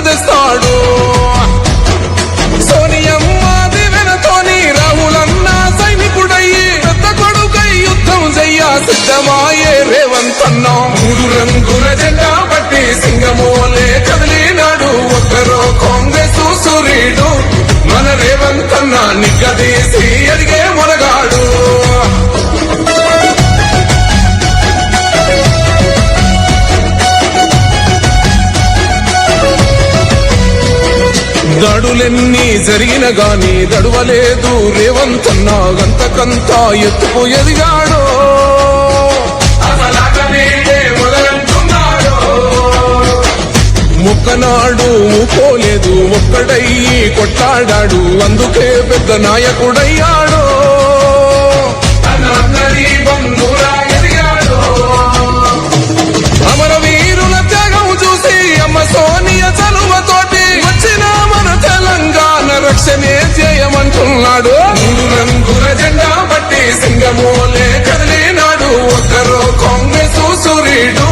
తెస్తాడు. సోనియమ్మ దివెనతోని రాహులన్న సైనికుడయ్యి పెద్ద కొడుకై యుద్ధం చెయ్య సిద్ధమాయే రేవంత్ అన్న. 3 రంగుల జెండా పట్టి సింగమోలే కదిలినాడు ఒక్కరో కాంగ్రెస్ సూర్యుడు. మన రేవంత్ అన్న నిగ్గదీసి ఎదిగే మొనగాడు. దాడులెన్ని జరిగిన గాని దడువలేదు రేవంత్ అన్న. గంతకంతా ఎత్తుకు ఎదిగాడు. ముక్కనాడు ఊకోలేదు ఒక్కడయ్యి కొట్లాడాడు. అందుకే పెద్ద నాయకుడయ్యాడు. అమరవీరుల త్యాగం చూసి అమ్మ సోనియ చలువతోటి వచ్చిన మన తెలంగాణ రక్షణే చేయమంటున్నాడు. 3 రంగుల జెండా బట్టి సింగమోలే కదిలినాడు ఒక్కరో కాంగ్రెస్ సూర్యుడు.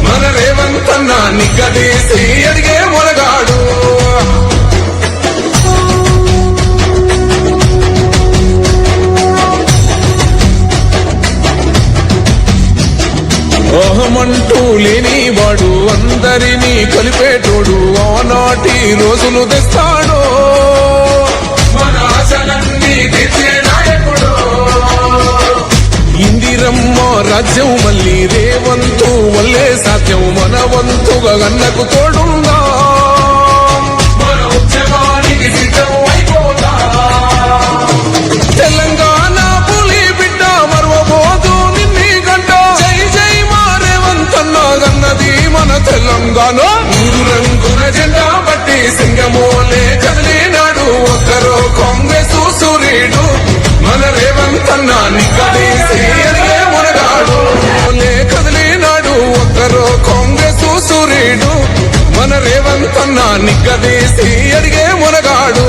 మన రేవంత్ అన్న నిగ్గదీసి ఎదిగే మొనగాడు. ఓహమంటూ లేనివాడు అందరినీ కలిపేటోడు. ఆనాటి రోజులు తెస్తాడు. మన ఆశలన్నీ తీర్చే నాయకుడు. ఇందిరమ్మ రాజ్యం మళ్ళీ రేవంతు వల్లే సాధ్యం. మన వంతుగా గన్నకు తోడుందా. మన ఉద్యమానికి సిద్ధం అయిపోతా. తెలంగాణ పులి బిడ్డ మరవబోదు నిన్ని గంట. జై జై మా రేవంత్ అన్న గన్నది మన తెలంగాణ. 3 రంగుల జెండా బట్టి సింగమోలే కదిలినాడు ఒక్కరో కాంగ్రెస్ సూర్యుడు. మన రేవంత్ అన్న నిగ్గదీసి ఎదిగే మొనగాడు. కదిలినాడు ఒక్కరో కాంగ్రెస్ సూర్యుడు. మన రేవంత్ అన్న నిగ్గదీసి ఎదిగే మొనగాడు.